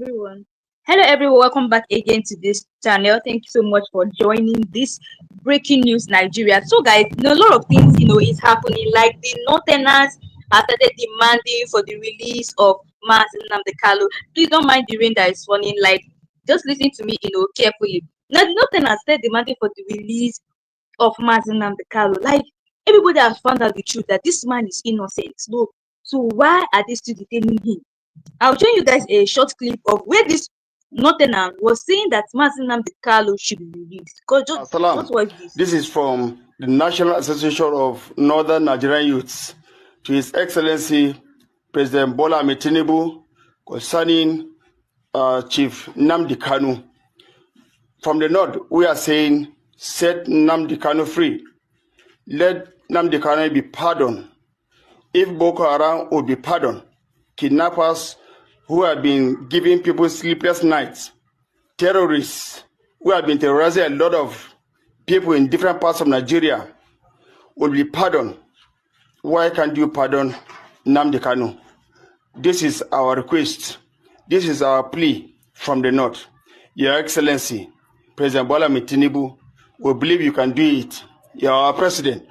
Everyone. Hello everyone, welcome back again to this channel. Thank you so much for joining this breaking news Nigeria. So guys, a lot of things is happening, like the northerners have started demanding for the release of Nnamdi Kanu. Please don't mind the rain that is falling, like just listen to me carefully. Now the northerners started demanding for the release of Nnamdi Kanu. Like everybody has found out the truth that this man is innocent. So why are they still detaining him? I'll show you guys a short clip of where this Nottingham was saying that Nnamdi Kanu should be released. Because just watch this. This is from the National Association of Northern Nigerian Youths to His Excellency President Bola Ahmed Tinubu concerning Chief Nnamdi Kanu. From the north, we are saying, set Nnamdi Kanu free. Let Nnamdi Kanu be pardoned. If Boko Haram would be pardoned, kidnappers who have been giving people sleepless nights, terrorists who have been terrorizing a lot of people in different parts of Nigeria will be pardoned. Why can't you pardon Nnamdi Kanu? This is our request. This is our plea from the north. Your Excellency, President Bola Ahmed Tinubu, we believe you can do it. You are our president.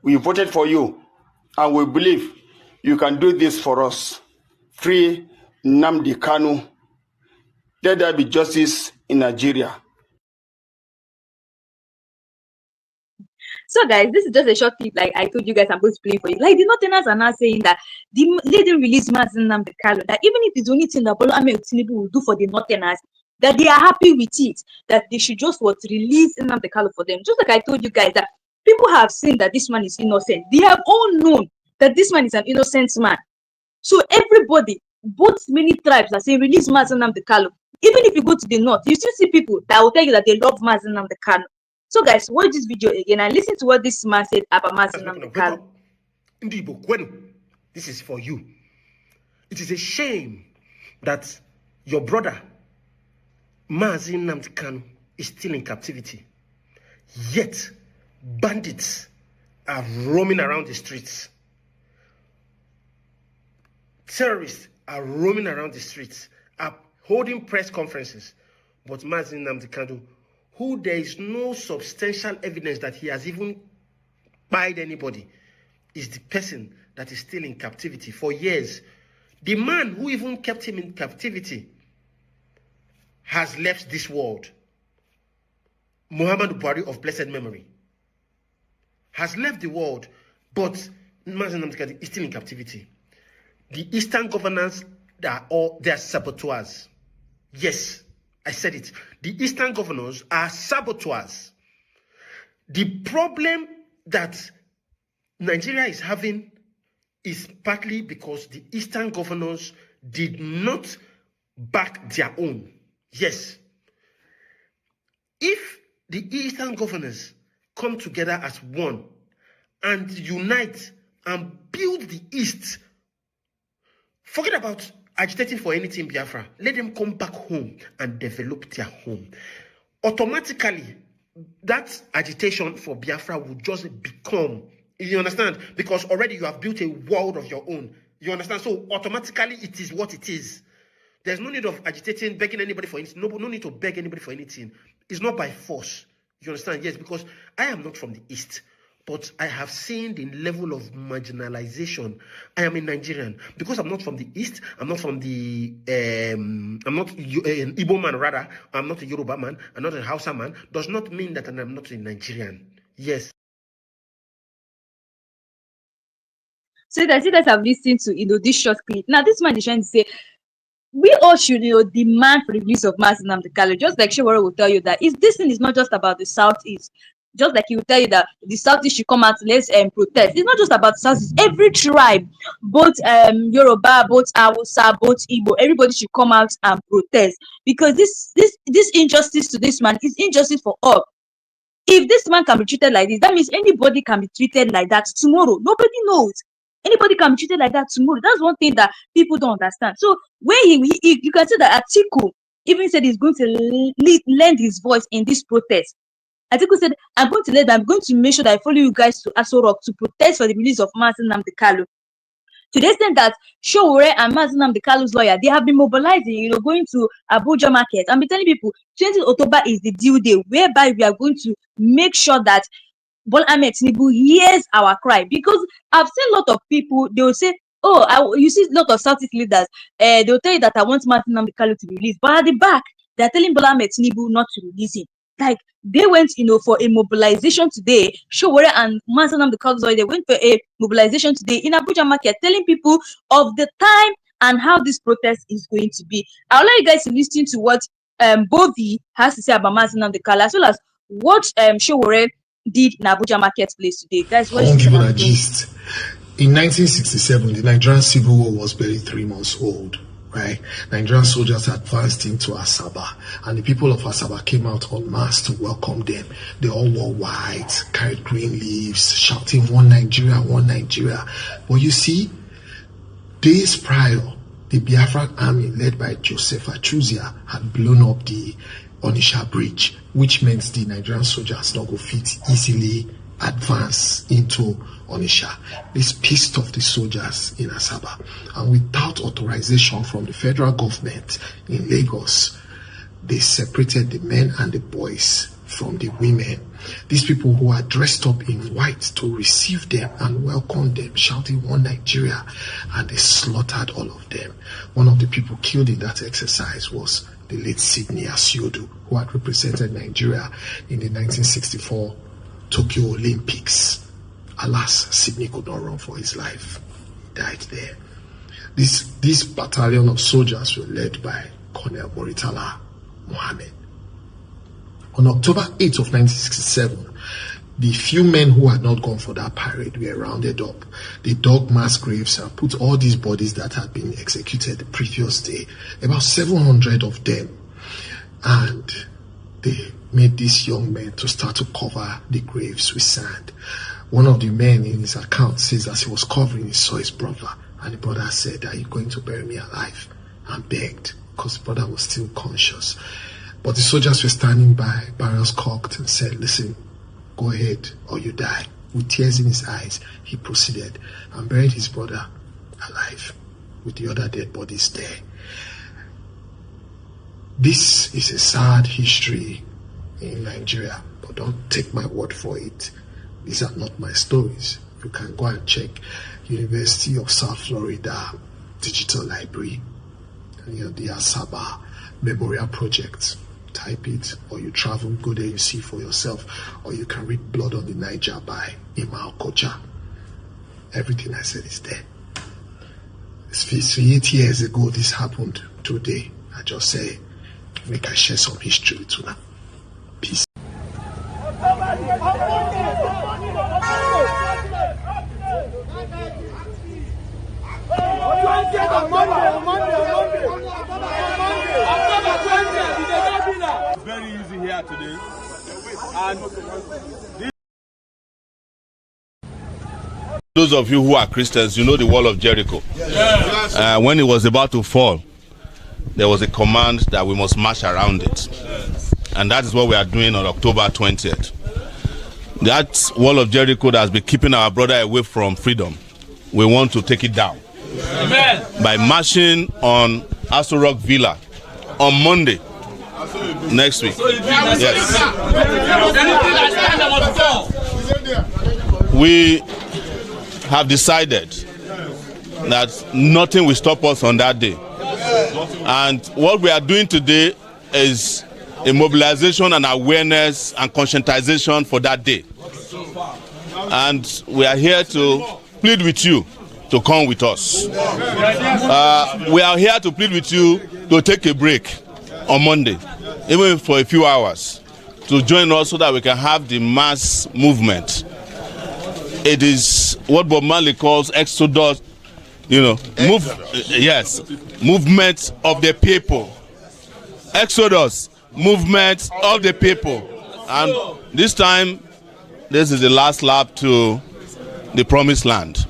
We voted for you, and we believe you can do this for us. Free Nnamdi Kanu. Let there be justice in Nigeria. So guys, this is just a short clip. Like I told you guys, I'm going to play for you. Like the Northerners are now saying that they didn't release Nnamdi Kanu. That even if it's the only thing that Bola Ahmed Tinubu will do for the Northerners, that they are happy with it. That they should just release Nnamdi Kanu for them. Just like I told you guys that people have seen that this man is innocent. They have all known that this man is an innocent man. So everybody, both many tribes are saying release Nnamdi Kanu. Even if you go to the north, you still see people that will tell you that they love Nnamdi Kanu. So guys, watch this video again and listen to what this man said about Nnamdi Kanu. This is for you. It is a shame that your brother Nnamdi Kanu is still in captivity. Yet bandits are roaming around the streets. Terrorists are roaming around the streets, are holding press conferences. But Nnamdi Kanu, who there is no substantial evidence that he has even spied anybody, is the person that is still in captivity for years. The man who even kept him in captivity has left this world. Muhammadu Buhari of blessed memory has left the world, but Nnamdi Kanu is still in captivity. The Eastern governors, they are saboteurs. Yes, I said it. The Eastern governors are saboteurs. The problem that Nigeria is having is partly because the Eastern governors did not back their own. Yes. If the Eastern governors come together as one and unite and build the East, forget about agitating for anything Biafra. Let them come back home and develop their home. Automatically, that agitation for Biafra will just become, you understand? Because already you have built a world of your own. You understand? So automatically it is what it is. There's no need of agitating, begging anybody for anything. No need to beg anybody for anything. It's not by force. You understand? Yes, because I am not from the East. But I have seen the level of marginalization. I am a Nigerian. Because I'm not from the East, I'm not from the, I'm not an Igbo man rather, I'm not a Yoruba man, I'm not a Hausa man, does not mean that I'm not a Nigerian. Yes. So that you guys have listened to this short clip. Now this man is trying to say we all should demand for the release of Nnamdi Kanu. Just like Shewara will tell you that this thing is not just about the Southeast. Just like he will tell you that the Southeast should come out, let's protest. It's not just about the Southeast. Every tribe, both Yoruba, both Hausa, both Igbo, everybody should come out and protest, because this injustice to this man is injustice for all. If this man can be treated like this, that means anybody can be treated like that tomorrow. Nobody knows. Anybody can be treated like that tomorrow. That's one thing that people don't understand. So when you can see that Atiku even said he's going to lend his voice in this protest. Atiku said, I'm going to make sure that I follow you guys to Aso Rock to protest for the release of Nnamdi Kanu. To the extent that Showore and Nnamdi Kanu's lawyer, they have been mobilizing, going to Abuja market and be telling people 20th October is the due day, whereby we are going to make sure that Bola Ahmed Tinubu hears our cry. Because I've seen a lot of people, they will say, oh, you see a lot of Southeast leaders, they will tell you that I want Martin Nnamdi Kanu to be released, but at the back, they're telling Bola Ahmed Tinubu not to release him. Like, they went, for a mobilization today. Showore and Martin Nnamdi Kanu, they went for a mobilization today in Abuja market, telling people of the time and how this protest is going to be. I'll let you guys listen to what Bovi has to say about Martin Nnamdi Kanu, as well as what Showore did in Abuja marketplace today. Guys, what I won't is give you a gist. In 1967, the Nigerian Civil War was barely 3 months old, right? Nigerian soldiers advanced into Asaba, and the people of Asaba came out en masse to welcome them. They all wore white, carried green leaves, shouting, "One Nigeria, one Nigeria." But you see, days prior, the Biafran army led by Joseph Achuzia had blown up the Onitsha bridge, which meant the Nigerian soldiers not go fit easily advance into Onitsha. This pissed off the soldiers in Asaba, and without authorization from the federal government in Lagos, they separated the men and the boys from the women. These people who are dressed up in white to receive them and welcome them, shouting "One Nigeria," and they slaughtered all of them. One of the people killed in that exercise was the late Sidney Asiodu, who had represented Nigeria in the 1964 Tokyo Olympics. Alas, Sidney could not run for his life. He died there. This battalion of soldiers were led by Colonel Moritala Mohammed. On October 8th of 1967, the few men who had not gone for that parade were rounded up. They dug mass graves and put all these bodies that had been executed the previous day, about 700 of them, and they made these young men to start to cover the graves with sand. One of the men in his account says as he was covering, he saw his brother, and the brother said, "Are you going to bury me alive?" and begged, because the brother was still conscious. But the soldiers were standing by, barrels cocked, and said, "Listen, go ahead or you die." With tears in his eyes, he proceeded and buried his brother alive with the other dead bodies there. This is a sad history in Nigeria, but don't take my word for it. These are not my stories. You can go and check University of South Florida Digital Library, the Asaba Memorial Project. Type it, or you travel, go there, you see for yourself, or you can read Blood on the Niger by Ima Okocha. Everything I said is there. It's 58 years ago this happened. Today, I just say, make I share some history with you now. Peace. It's very easy here today, and those of you who are Christians, you know the wall of Jericho. Yes. When it was about to fall, there was a command that we must march around it, and that is what we are doing on October 20th. That wall of Jericho that has been keeping our brother away from freedom, we want to take it down. Amen. By marching on Aso Rock Villa on Monday next week. Yes. We have decided that nothing will stop us on that day. And what we are doing today is a mobilization and awareness and conscientization for that day. And we are here to plead with you to come with us. We are here to plead with you to take a break on Monday, even for a few hours, to join us so that we can have the mass movement. It is what Bob Marley calls exodus, movement of the people. Exodus, movement of the people. And this time, this is the last lap to the promised land.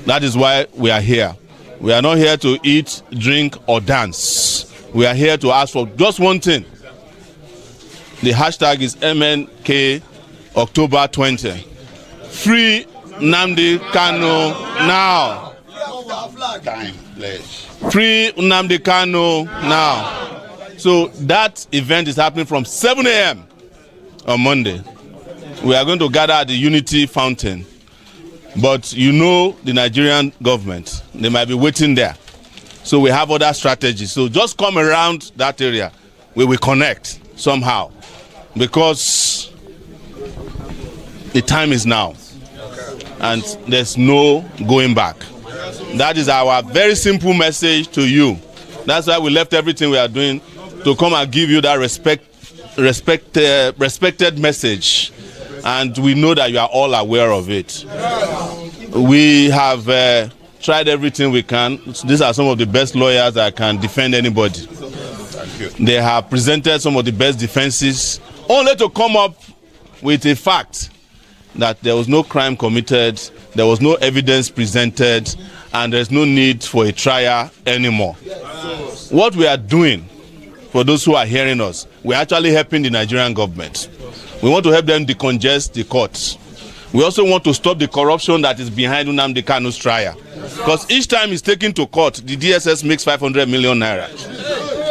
That is why we are here. We are not here to eat, drink, or dance. We are here to ask for just one thing. The hashtag is MNK October 20. Free Nnamdi Kanu now. Time, please. Free Nnamdi Kanu now. So that event is happening from 7 a.m. on Monday. We are going to gather at the Unity Fountain. But you know the Nigerian government, they might be waiting there. So we have other strategies. So just come around that area. We will connect somehow. Because the time is now. And there's no going back. That is our very simple message to you. That's why we left everything we are doing to come and give you that respected message. And we know that you are all aware of it. We have tried everything we can. These are some of the best lawyers that can defend anybody. Thank you. They have presented some of the best defenses, only to come up with a fact that there was no crime committed, there was no evidence presented, and there's no need for a trial anymore. What we are doing, for those who are hearing us, we're actually helping the Nigerian government. We want to help them decongest the courts. We also want to stop the corruption that is behind Nnamdi Kanu's trial. Because each time he's taken to court, the DSS makes 500 million naira.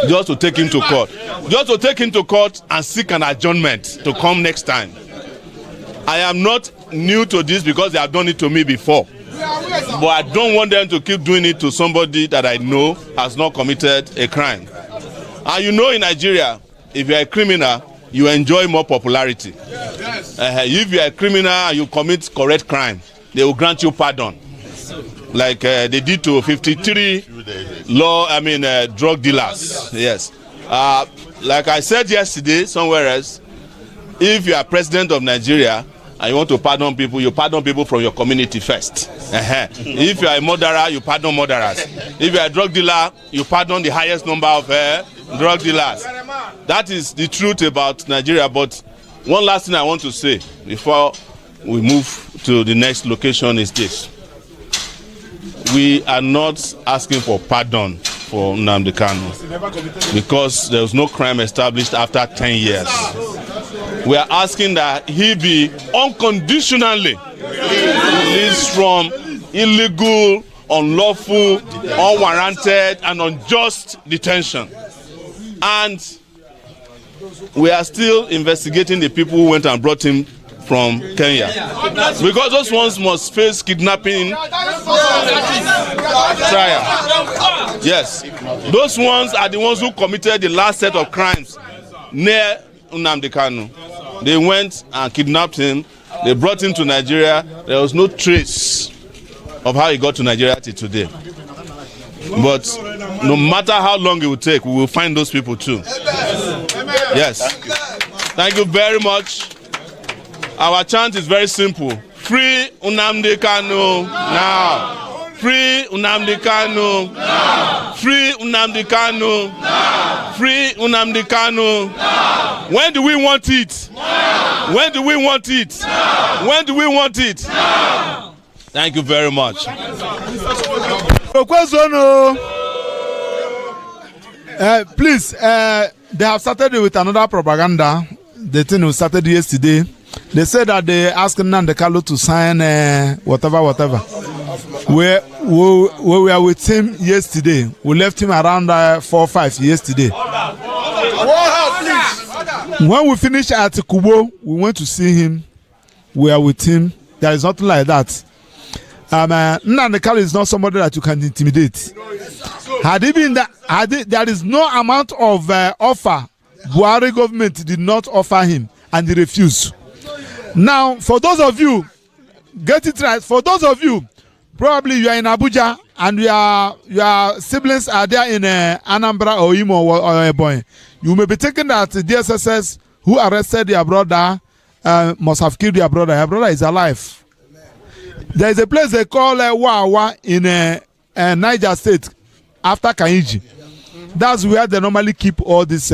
Just to take him to court. Just to take him to court and seek an adjournment to come next time. I am not new to this because they have done it to me before. But I don't want them to keep doing it to somebody that I know has not committed a crime. And you know in Nigeria, if you're a criminal, you enjoy more popularity. If you're a criminal and you commit correct crime, they will grant you pardon. Like they did to 53 drug dealers. Yes. Like I said yesterday, somewhere else, if you are president of Nigeria and you want to pardon people, you pardon people from your community first. If you are a murderer, you pardon murderers. If you are a drug dealer, you pardon the highest number of drug dealers. That is the truth about Nigeria. But one last thing I want to say before we move to the next location is this. We are not asking for pardon for Nnamdi Kanu because there was no crime established after 10 years. We are asking that he be unconditionally released from illegal, unlawful, unwarranted, and unjust detention. And we are still investigating the people who went and brought him from Kenya. Because those ones must face kidnapping trial. Yes. Those ones are the ones who committed the last set of crimes near Nnamdi Kanu. They went and kidnapped him. They brought him to Nigeria. There was no trace of how he got to Nigeria till today. But no matter how long it will take, we will find those people too. Yes. Thank you very much. Our chant is very simple. Free Nnamdi Kanu now. Free Nnamdi Kanu now. Free Nnamdi Kanu now. Free Nnamdi Kanu now. When do we want it? Now. When do we want it? Now. When do we want it? Now. Thank you very much. Please, they have started with another propaganda. The thing was started yesterday. They said that they asked Nnamdi Kanu to sign whatever. We were with him yesterday. We left him around 4 or 5 yesterday. When we finished at Kubo, we went to see him. We are with him. There is nothing like that. Nnamdi Kanu is not somebody that you can intimidate. Had he been that, there is no amount of offer Buhari government did not offer him, and he refused. Now, for those of you, get it right. For those of you, probably you are in Abuja and your siblings are there in Anambra or Imo or Ebonyi. You may be thinking that the DSS who arrested your brother must have killed your brother. Your brother is alive. There is a place they call Wawa in Niger State after Kainji. That's where they normally keep all these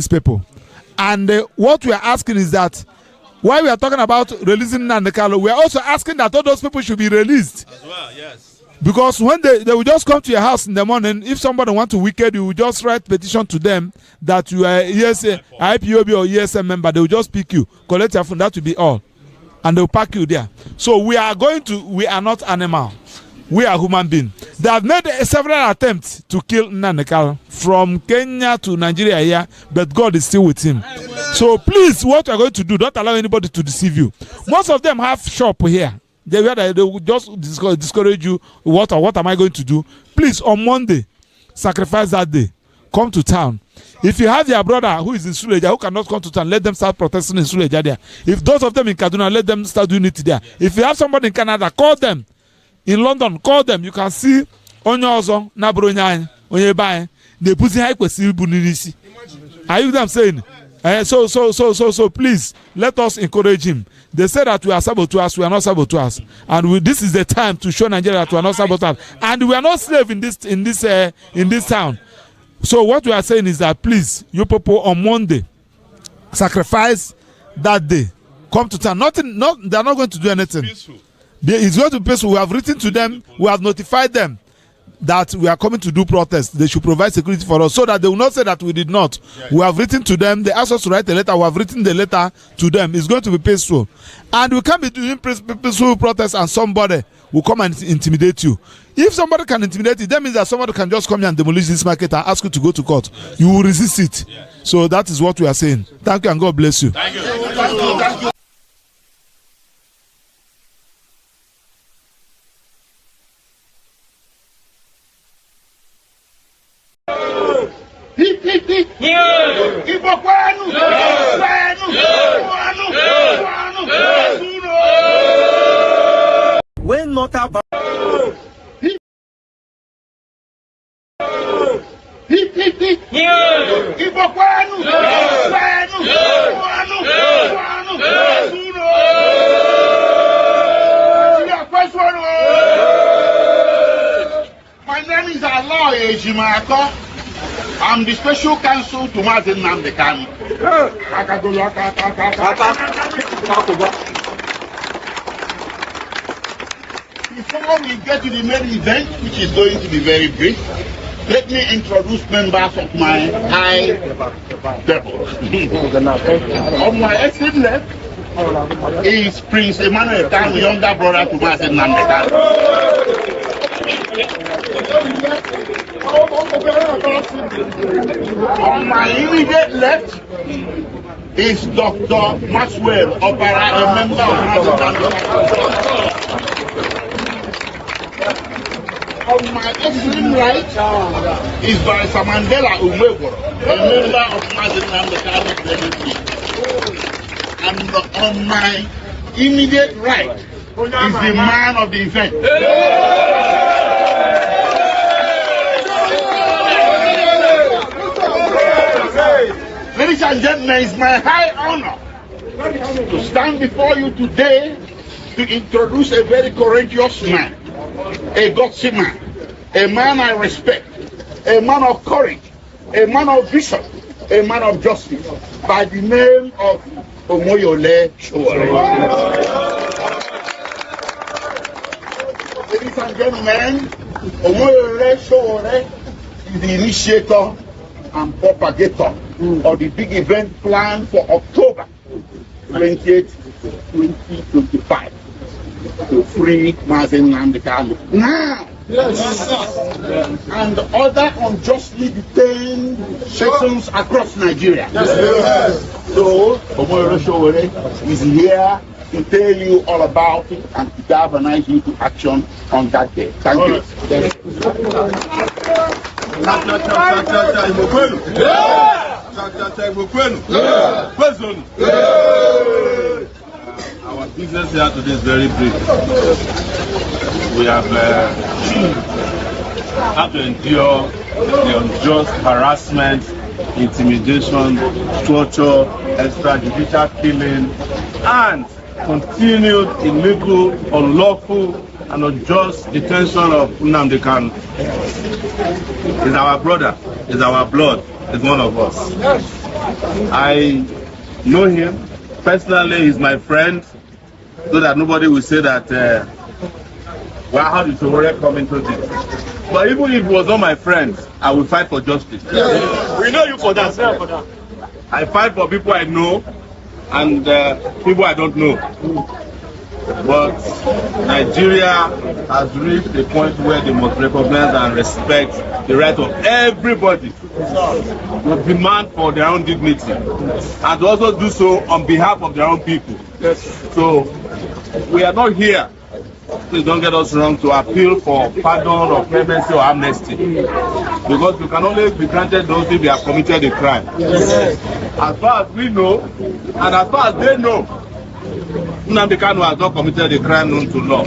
people. And what we are asking is that while we are talking about releasing Nnamdi Kanu, we are also asking that all those people should be released. As well, yes. Because when they will just come to your house in the morning, if somebody wants to wicked, you will just write petition to them that you are IPOB or ESM member. They will just pick you, collect your phone. That will be all, and they will pack you there. So we are not animal. we are human beings. They have made several attempts to kill Nnamdi Kanu from Kenya to Nigeria here, but God is still with him. So please, what you are going to do, don't allow anybody to deceive you. Most of them have shop here. They will just discourage you. What am I going to do? Please, on Monday, sacrifice that day. Come to town. If you have your brother who is in Suleja who cannot come to town, let them start protesting in Suleja there. If those of them in Kaduna, let them start doing it there. If you have somebody in Canada, call them. In London, call them. You can see Onyozo, Nabronya, Onyebae. They put high question bunirisi. Are you them saying? So please let us encourage him. They say that we are saboteurs, we are not saboteurs, and this is the time to show Nigeria that we are not saboteurs, and we are not slaves in this town. So what we are saying is that please, you people on Monday, sacrifice that day. Come to town. They are not going to do anything. Peaceful. It's going to be peaceful. We have written to them. We have notified them that we are coming to do protest. They should provide security for us so that they will not say that we did not. Yes. We have written to them. They asked us to write a letter. We have written the letter to them. It's going to be peaceful. And we can't be doing peaceful protest and somebody will come and intimidate you. If somebody can intimidate you, that means that somebody can just come here and demolish this market and ask you to go to court. You will resist it. Yes. So that is what we are saying. Thank you and God bless you. Thank you. Thank you. When not about My name is Allah Ejimako. I'm the special counsel to Nnamdi Kanu. Before we get to the main event, which is going to be very brief, let me introduce members of my high table. On my extreme left is Prince Emmanuel Kanu, younger brother to Nnamdi Kanu. On my immediate left is Dr. Maxwell Opara, a member of Kanu. On my extreme right is Barrister Mandela Umwegoro, a member of Nnamdi Kanu. And on my immediate right is the man of the event. Ladies and gentlemen, it's my high honor to stand before you today to introduce a very courageous man, a gutsy man, a man I respect, a man of courage, a man of vision, a man of justice, by the name of Omoyole Sowore. Ladies and gentlemen, Omoyole Sowore is the initiator and propagator of the big event planned for October 28, 2025 to free Nnamdi Kanu. Now, and other unjustly detained sections across Nigeria. So, Omoyole Sowore is here to tell you all about it and to galvanize you to action on that day. Thank you. Our business here today is very brief. We have had to endure the unjust harassment, intimidation, torture, extrajudicial killing, and continued illegal, unlawful, and unjust detention of Nnamdi Kanu. He's our brother, he's our blood, he's one of us. I know him personally, he's my friend, so that nobody will say that, well, how did Sowore come into this? But even if he was not my friend, I will fight for justice. we know you for that. I fight for people I know and people I don't know. But Nigeria has reached a point where they must recognize and respect the right of everybody to demand for their own dignity and also do so on behalf of their own people. So we are not here, please don't get us wrong, to appeal for pardon or clemency or amnesty, because we can only be granted those if they have committed a crime. As far as we know, and as far as they know, Nnamdi Kanu has not committed a crime known to law.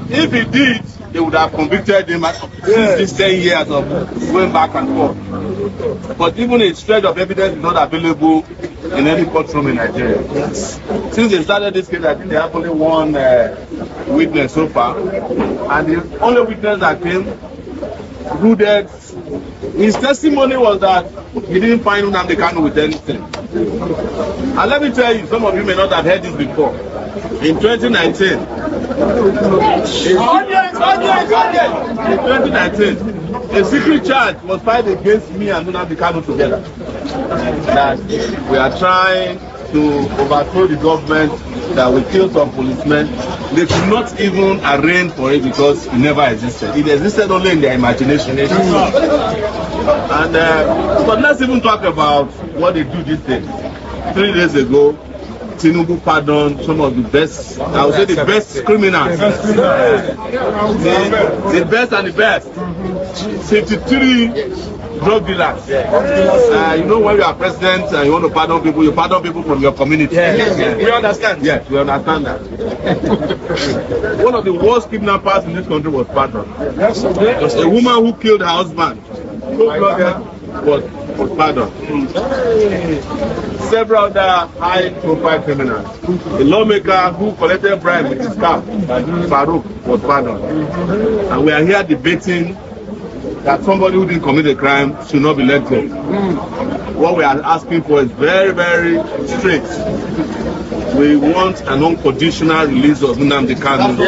If he did, they would have convicted him since these 10 years of going back and forth. But even a shred of evidence is not available in any courtroom in Nigeria. Since they started this case, I think they have only one witness so far. And the only witness that came rooted, his testimony was that he didn't find Nnamdi Kanu with anything. And let me tell you, some of you may not have heard this before. In 2019, a secret charge was filed against me and Nnamdi Kanu together. That we are trying to overthrow the government, that we kill some policemen. They could not even arrange for it because it never existed. It existed only in their imagination. And but let's even talk about what they do these days. 3 days ago, Tinubu pardoned some of the best, I would say the best criminals. The best and the best. 53 drug dealers. You know, when you are president and you want to pardon people, you pardon people from your community. We understand. Yes, we understand that. One of the worst kidnappers in this country was pardoned. A woman who killed her husband, was pardoned. Several other high-profile criminals. A lawmaker who collected bribe with his cap, Farouk, was pardoned. And we are here debating that somebody who didn't commit a crime should not be let go. What we are asking for is very, very straight. We want an unconditional release of Nnamdi Kanu.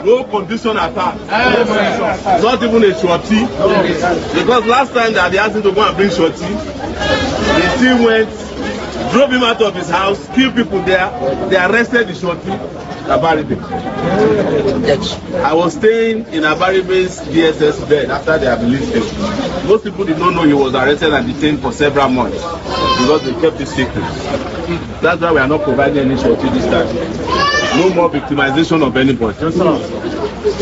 No condition attached. Not even a shorty. Because last time that they asked him to go and bring shorty, the team went, drove him out of his house, killed people there. They arrested the shorty. Abaribe. I was staying in Abaribe's DSS bed after they had released him. Most people did not know he was arrested and detained for several months because they kept it secret. That's why we are not providing any shortage this time. No more victimization of anybody.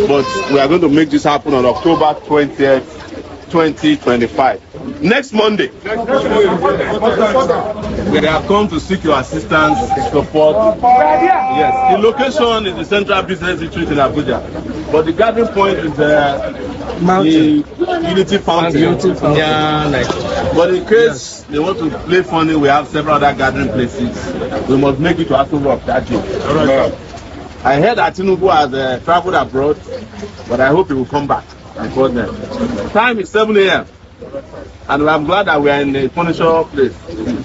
But we are going to make this happen on October 20th, 2025. Next Monday, we have come to seek your assistance, support. Yes, the location is the Central Business District in Abuja, but the gathering point is the Unity Fountain. But in case they want to play funny, we have several other gathering places. We must make it to Aso Rock that day. I heard that Tinubu has traveled abroad, but I hope he will come back before then. Time is 7 a.m. And I'm glad that we are in a furniture place.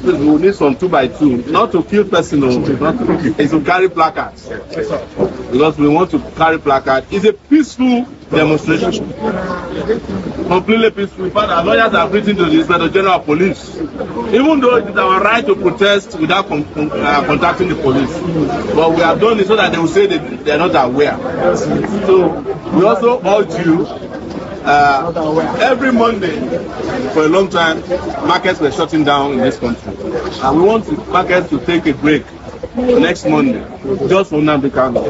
We will need some 2x2, not to kill persons, it's to carry placards. Because we want to carry placards. It's a peaceful demonstration. Completely peaceful. In fact, our lawyers have written to the Inspector General of Police. Even though it is our right to protest without contacting the police. But we have done it so that they will say that they are not aware. So we also urge you. Every Monday for a long time, markets were shutting down in this country, and we want the markets to take a break next Monday, just for Nnamdi Kanu.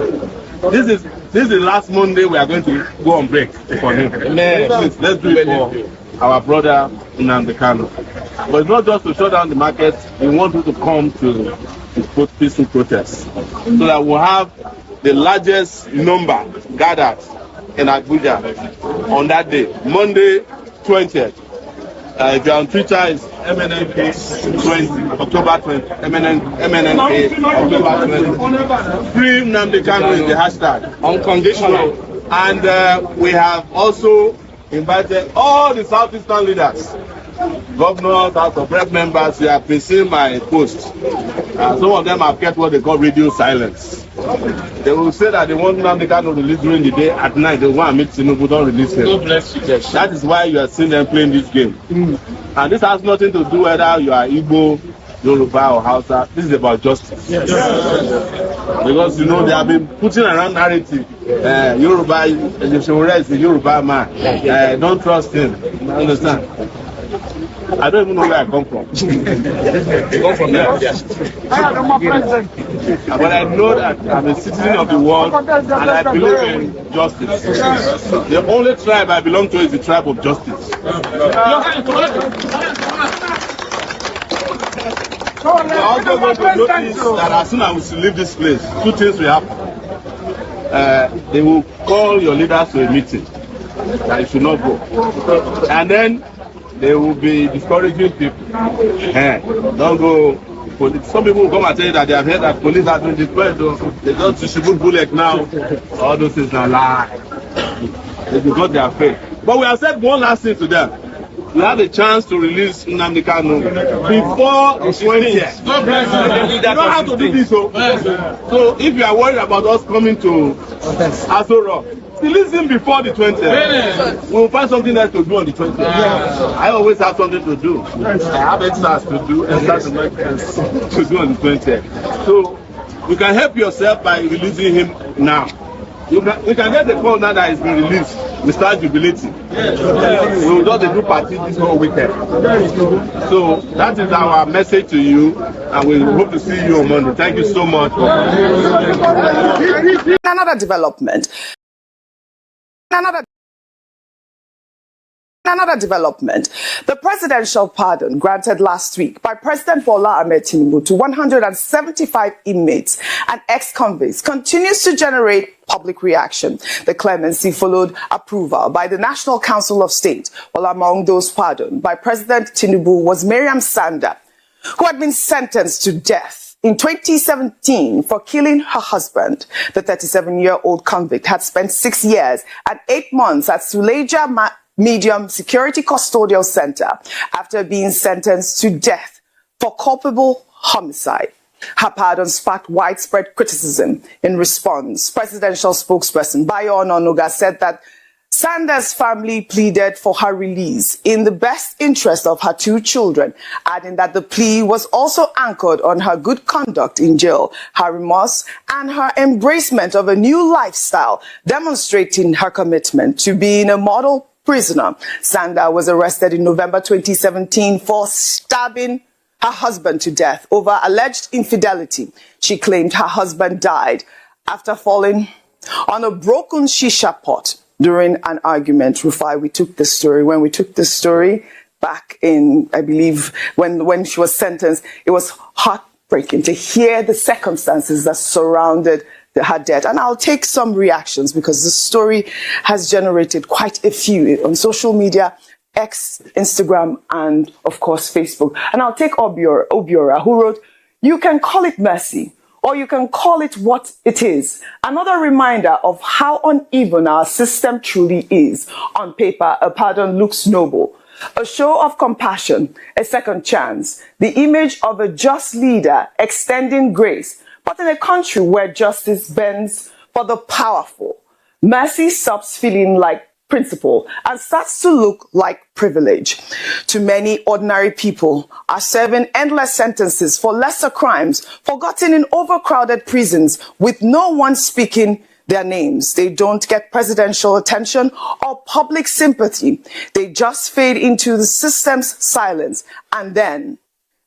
This is the last Monday we are going to go on break for him. Please, let's do it for our brother Nnamdi Kanu. But it's not just to shut down the markets. We want you to come to peaceful protests, so that we'll have the largest number gathered in Abuja on that day, Monday 20th. If you're on Twitter, it's MNNK 20, October 20, MNNK October 20. Free Nnamdi Kanu is the hashtag. Unconditional. And we have also invited all the Southeastern leaders, governors, House of Rep members. You have been seeing my posts. Some of them have kept what they call radio silence. They will say that they want Nnamdi Kanu released during the day. At night, they want to meet Tinubu, don't release him. That is why you are seeing them playing this game. And this has nothing to do whether you are Igbo, Yoruba or Hausa. This is about justice. Yes. Because you know they have been putting around narrative. Yoruba is a Yoruba man. Don't trust him. Understand? I don't even know where I come from. You come from there? Yes. But I know that I'm a citizen of the world and I believe in justice. The only tribe I belong to is the tribe of justice. We're also going to notice that as soon as we leave this place, two things will happen. They will call your leaders to a meeting that you should not go. And then they will be discouraging people. Don't go. Some people will come and tell you that they have heard that police have been deployed. They don't distribute bullets now. All those things are lies. Because they are fake. But we have said one last thing to them. You have a chance to release Nnamdi Kanu before the 20th. You don't have to do this. So if you are worried about us coming to Aso Rock, release him before the 20th. We'll find something else to do on the 20th. I always have something to do. I have extras to do, extras to do on the 20th. So you can help yourself by releasing him now. You can get the call now that he's been released. We start jubilating. We will just do party this whole weekend. So that is our message to you, and we hope to see you on Monday. Thank you so much. Another development. Another development, the presidential pardon granted last week by President Bola Ahmed Tinubu to 175 inmates and ex-convicts continues to generate public reaction. The clemency followed approval by the National Council of State, while among those pardoned by President Tinubu was Miriam Sanda, who had been sentenced to death in 2017 for killing her husband. The 37-year-old convict had spent 6 years and 8 months at Suleja Medium Security Custodial Center after being sentenced to death for culpable homicide. Her pardon sparked widespread criticism. In response, presidential spokesperson Bayo Ononuga said that Sanda's family pleaded for her release in the best interest of her 2 children, adding that the plea was also anchored on her good conduct in jail, her remorse, and her embracement of a new lifestyle, demonstrating her commitment to being a model prisoner. Sanda was arrested in November 2017 for stabbing her husband to death over alleged infidelity. She claimed her husband died after falling on a broken shisha pot during an argument. Rufai, we took this story back in, I believe, when she was sentenced, it was heartbreaking to hear the circumstances that surrounded her death. And I'll take some reactions because the story has generated quite a few on social media, X, Instagram, and of course, Facebook. And I'll take Obiora, who wrote, "You can call it mercy, or you can call it what it is. Another reminder of how uneven our system truly is. On paper, a pardon looks noble. A show of compassion, a second chance, the image of a just leader extending grace. But in a country where justice bends for the powerful, mercy stops feeling like principle and starts to look like privilege. Too many ordinary people are serving endless sentences for lesser crimes, forgotten in overcrowded prisons with no one speaking their names. They don't get presidential attention or public sympathy. They just fade into the system's silence. And then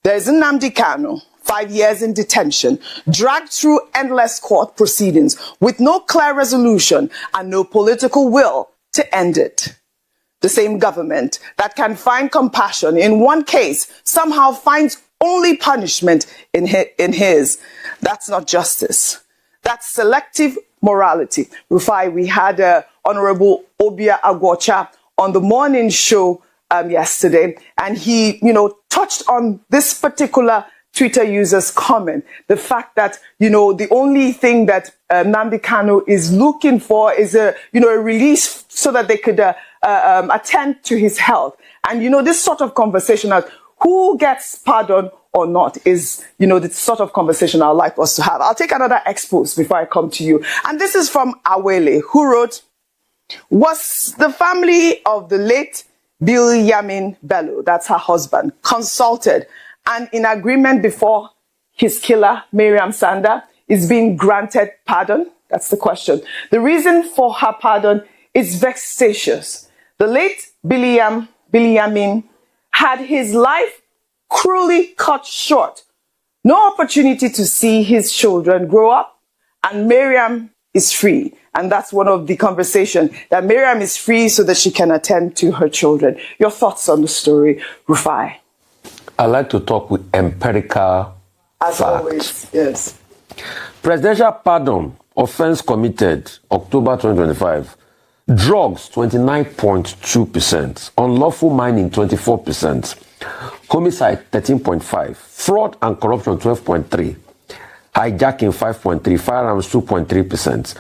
there's Nnamdi Kanu, 5 years in detention, dragged through endless court proceedings with no clear resolution and no political will to end it. The same government that can find compassion in one case somehow finds only punishment in his. That's not justice. That's selective morality. Rufai, we had Honorable Obia Agwocha on the morning show yesterday, and he, touched on this particular Twitter user's comment, the fact that, the only thing that Nnamdi Kanu is looking for is a release so that they could attend to his health. And, this sort of conversation of who gets pardon or not is, the sort of conversation I'd like us to have. I'll take another expose before I come to you. And this is from Awele, who wrote, "Was the family of the late Bill Yamin Bello, that's her husband, consulted and in agreement before his killer, Miriam Sanda, is being granted pardon? That's the question. The reason for her pardon is vexatious. The late Biliamin had his life cruelly cut short. No opportunity to see his children grow up, and Miriam is free. And that's one of the conversations, that Miriam is free so that she can attend to her children. Your thoughts on the story, Rufai? I like to talk with empirical As facts. always, yes. Presidential pardon, offense committed, October 2025. Drugs, 29.2%. Unlawful mining, 24%. Homicide, 13.5%. Fraud and corruption, 12.3%. Hijacking, 5.3%. Firearms, 2.3%.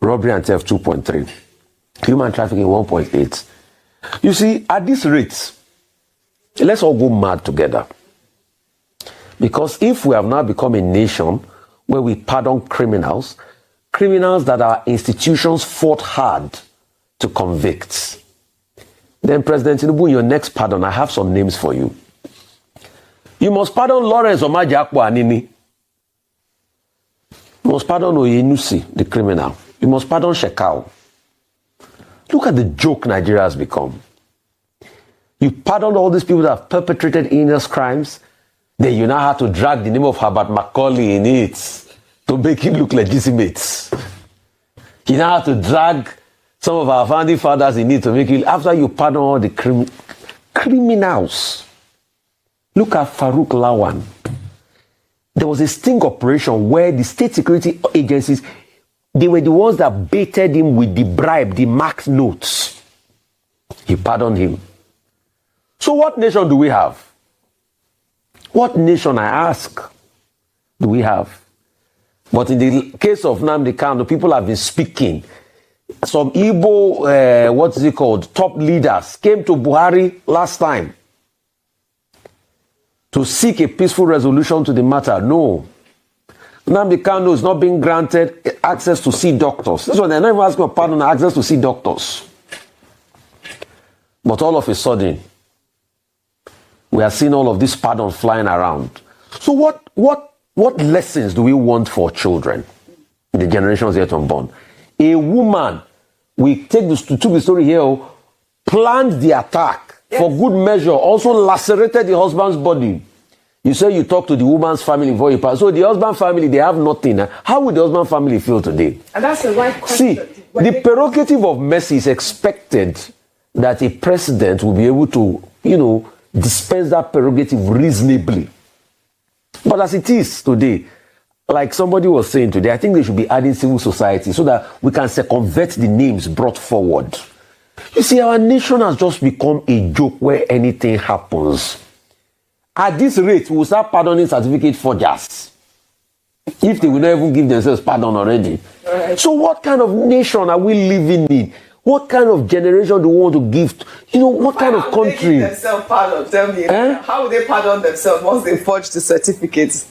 Robbery and theft, 2.3%. Human trafficking, 1.8%. You see, at this rate, let's all go mad together. Because if we have now become a nation where we pardon criminals that our institutions fought hard to convict, then President Tinubu, in your next pardon, I have some names for you. You must pardon Lawrence Omajiakpo Anini. You must pardon Oyenusi, the criminal. You must pardon Shekau. Look at the joke Nigeria has become. You pardon all these people that have perpetrated heinous crimes, then you now have to drag the name of Herbert Macaulay in it to make it look legitimate. You now have to drag some of our founding fathers in it to make it, after you pardon all the criminals. Look at Farouk Lawan. There was a sting operation where the state security agencies, they were the ones that baited him with the bribe, the marked notes. He pardoned him. So what nation do we have? What nation, I ask, do we have? But in the case of Nnamdi Kanu, people have been speaking. Some Igbo, top leaders came to Buhari last time to seek a peaceful resolution to the matter. No. Nnamdi Kanu is not being granted access to see doctors. This one, they're not even asking for pardon, access to see doctors. But all of a sudden, we are seeing all of this pardon flying around. So what lessons do we want for children in the generations yet unborn? A woman, we took the story here, planned the attack for good measure, also lacerated the husband's body. You say you talk to the woman's family before you pass. So the husband family, they have nothing. How would the husband family feel today? And that's the right question. See, the prerogative of mercy is expected that a president will be able to, dispense that prerogative reasonably. But as it is today, like somebody was saying today, I think they should be adding civil society so that we can circumvent the names brought forward. You see, our nation has just become a joke where anything happens. At this rate, we will start pardoning certificate forgers if they will not even give themselves pardon already. Right. So what kind of nation are we living in? What kind of generation do we want to give? What kind of country? How would they give themselves pardon? Tell me. How would they pardon themselves once they forge the certificates?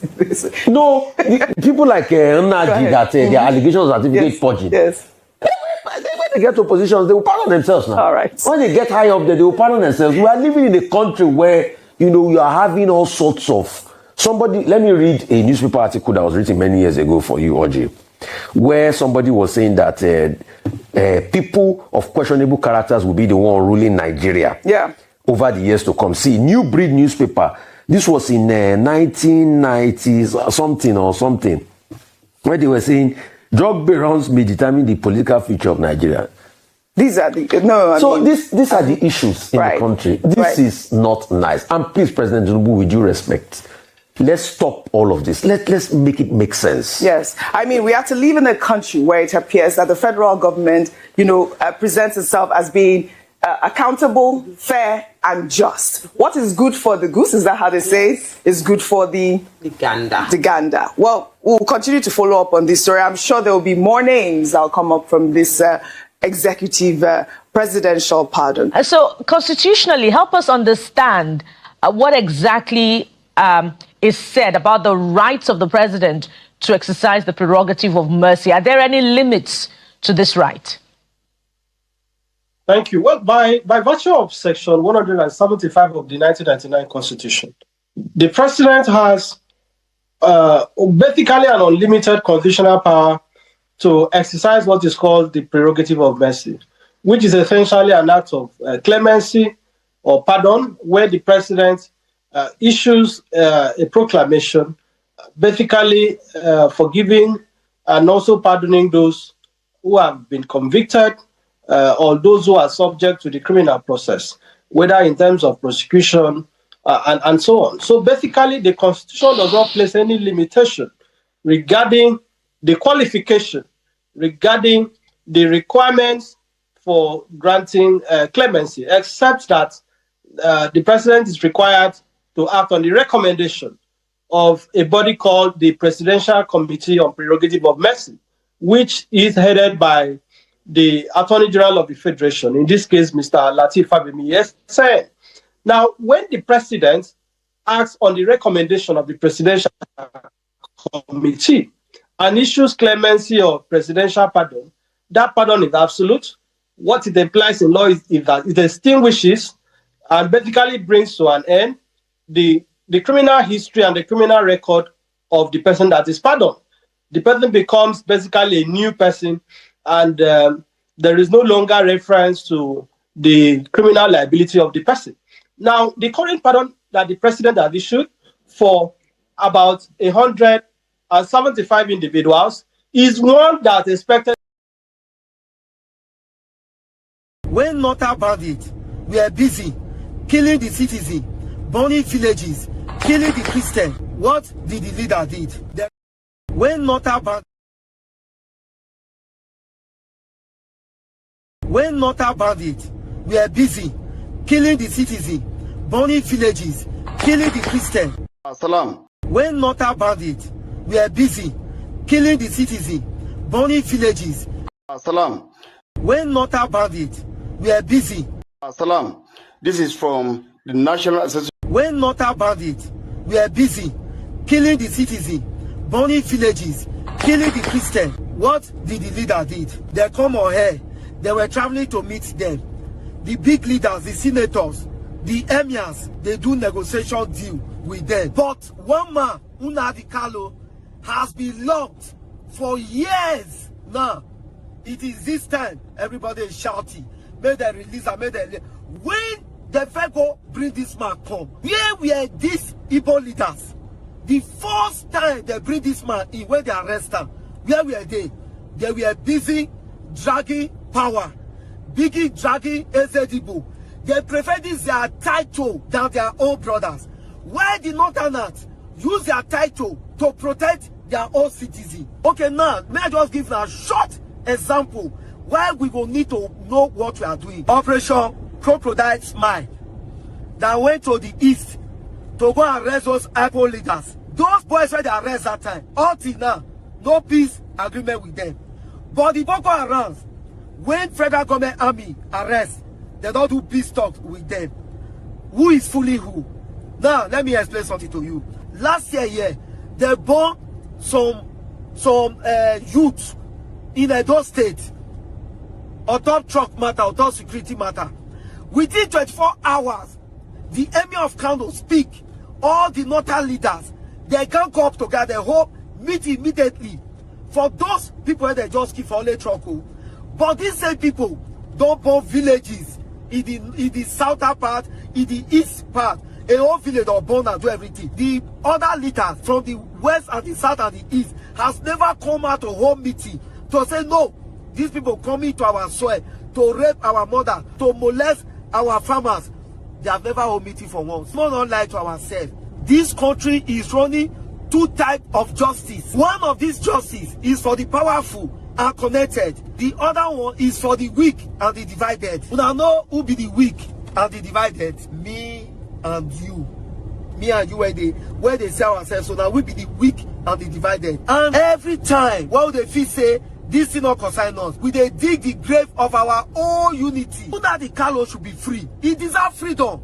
No, people like Nnamdi that their allegations of certificate forging. Yes. When they get to positions, they will pardon themselves now. All right. When they get high up there, they will pardon themselves. We are living in a country where, you are having all sorts of... let me read a newspaper article that was written many years ago for you, Oji, where somebody was saying that people of questionable characters will be the one ruling Nigeria over the years to come. See, New Breed newspaper, this was in 1990s or something, where they were saying drug barons may determine the political future of Nigeria. These are the these are the issues in the country. This is not nice. And please, President Tinubu, with due respect, let's stop all of this. Let's make it make sense. Yes. I mean, we have to live in a country where it appears that the federal government, presents itself as being accountable, fair, and just. What is good for the goose, is that how they say it, is good for the gander. The gander. Well, we'll continue to follow up on this story. I'm sure there will be more names that will come up from this executive presidential pardon. So, constitutionally, help us understand what exactly is said about the rights of the president to exercise the prerogative of mercy. Are there any limits to this right? Thank you. Well, by virtue of Section 175 of the 1999 Constitution, The president has basically an unlimited constitutional power to exercise what is called the prerogative of mercy, which is essentially an act of clemency or pardon, where the president issues a proclamation, basically forgiving and also pardoning those who have been convicted or those who are subject to the criminal process, whether in terms of prosecution and so on. So basically, the Constitution does not place any limitation regarding the qualification, regarding the requirements for granting clemency, except that the president is required to act on the recommendation of a body called the Presidential Committee on Prerogative of Mercy, which is headed by the Attorney General of the Federation, in this case, Mr. Lateef Fagbemi. Now, when the president acts on the recommendation of the Presidential Committee and issues clemency or presidential pardon, that pardon is absolute. What it implies in law is that it extinguishes and basically brings to an end the criminal history and the criminal record of the person that is pardoned. The person becomes basically a new person, and there is no longer reference to the criminal liability of the person. Now, the current pardon that the president has issued for about 175 individuals is one that is expected. When not about it, we are busy killing the citizen, burning villages, killing the Christian. What did the leader did? When not about it, we are busy killing the citizen, burning villages, killing the Christian. Salam. When not about it, we are busy killing the citizen, burning villages. Salam. When not about it, we are busy. Salam. This is from the National Association. When not about it, we are busy killing the citizen, burning villages, killing the Christian. What did the leader did? They come on here. They were traveling to meet them. The big leaders, the senators, the emirs, they do negotiation deal with them. But one man, Nnamdi Kanu, has been locked for years now. It is this time everybody is shouting. May they release her, may they. When the Fego bring this man come, where were these Igbo leaders? The first time they bring this man in, when they arrest him, where were they? They were busy dragging power, biggie dragging Ezedibo. They prefer this their title than their own brothers. Why did Northerners use their title to protect their own citizens? Okay, now may I just give a short example why we will need to know what we are doing. Operation Crocodile Smile that went to the east to go and arrest those IPO leaders. Those boys were they arrest that time. Until now, no peace agreement with them. But the Boko Haram, when federal government army arrest, they don't do peace talks with them. Who is fooling who? Now, let me explain something to you. Last year, they burned some youth in Edo State. On top truck matter, on top security matter. Within 24 hours, the Emir of Kano speak. All the northern leaders, they can come up together, hope, meet immediately. For those people, they just keep only trouble. But these same people don't burn villages in the southern part, in the east part. A whole village or burn and do everything. The other leaders from the west and the south and the east has never come out to home meeting to say no. These people coming to our soil to rape our mother, to molest our farmers. They have never held meeting for once. No, not lie to ourselves. This country is running two types of justice. One of these justice is for the powerful and connected. The other one is for the weak and the divided. We now know who be the weak and the divided. Me and you. Me and you where they say ourselves. So now we be the weak and the divided. And every time what they feel say this thing not concern us, we they dig the grave of our own unity. Nnamdi Kanu should be free. He deserves freedom.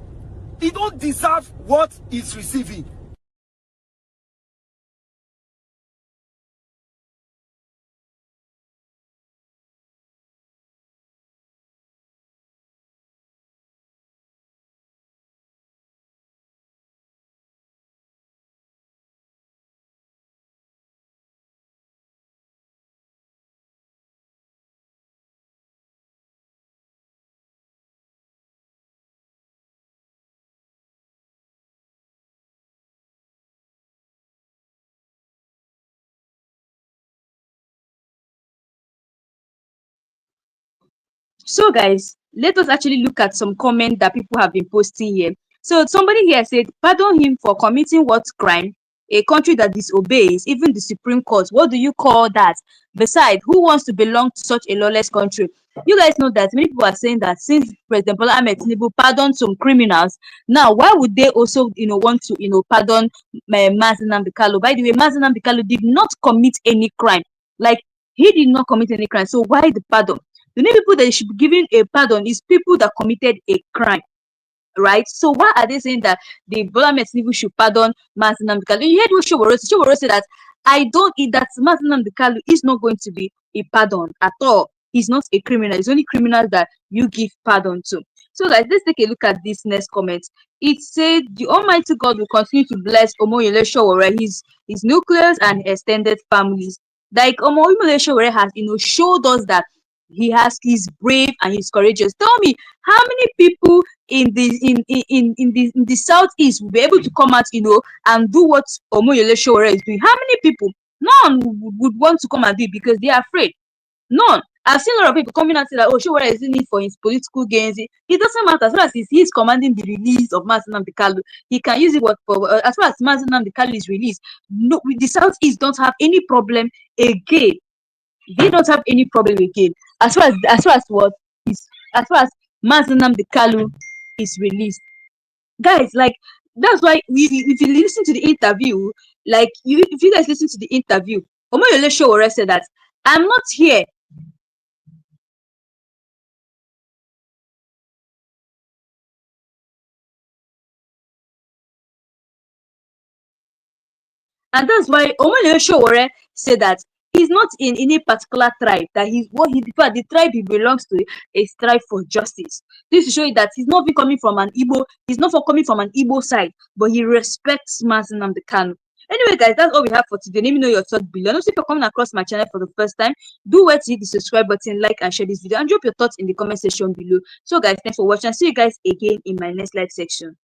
He don't deserve what he's receiving. So guys, let us actually look at some comments that people have been posting here. So somebody here said, pardon him for committing what crime? A country that disobeys even the Supreme Court. What do you call that? Besides, who wants to belong to such a lawless country? You guys know that many people are saying that since President Bola Ahmed Tinubu pardoned some criminals, now why would they also, want to, pardon Mazi Nnamdi Kanu? By the way, Mazi Nnamdi Kanu did not commit any crime. Like, he did not commit any crime. So why the pardon? The only people that should be given a pardon is people that committed a crime, right? So why are they saying that the Bola Ahmed Tinubu should pardon Mazi Nnamdi Kanu? You heard what Showoro said that that Mazi Nnamdi Kanu is not going to be a pardon at all. He's not a criminal. It's only criminals that you give pardon to. So guys, let's take a look at this next comment. It said the Almighty God will continue to bless Omoyele Showore, his nucleus and extended families. Like Omoyele Showore has, showed us that he's brave and he's courageous. Tell me, how many people in the southeast will be able to come out, and do what Omoyele Showore is doing? How many people? None would want to come and do it because they are afraid. None. I've seen a lot of people coming and say that, Showore is in it for his political gains. It doesn't matter. As far as he's commanding the release of Mazi Nnamdi Kanu, he can use it for as far as Mazi Nnamdi Kanu is released. No, the southeast don't have any problem again. They don't have any problem again as far as Mazi Nnamdi Kanu is released. Guys, like, that's why if you listen to the interview, like, if you guys listen to the interview, Omoyele Showore said that I'm not here and that's why Omoyele Showore said that he's not in any particular tribe, that the tribe he belongs to is tribe for justice. This to show you that he's not coming from an Igbo side, but he respects Mazi Nnamdi Kanu. Anyway, guys, that's all we have for today. Let me know your thoughts below. And also, if you're coming across my channel for the first time, do wait to hit the subscribe button, like and share this video, and drop your thoughts in the comment section below. So guys, thanks for watching. See you guys again in my next live section.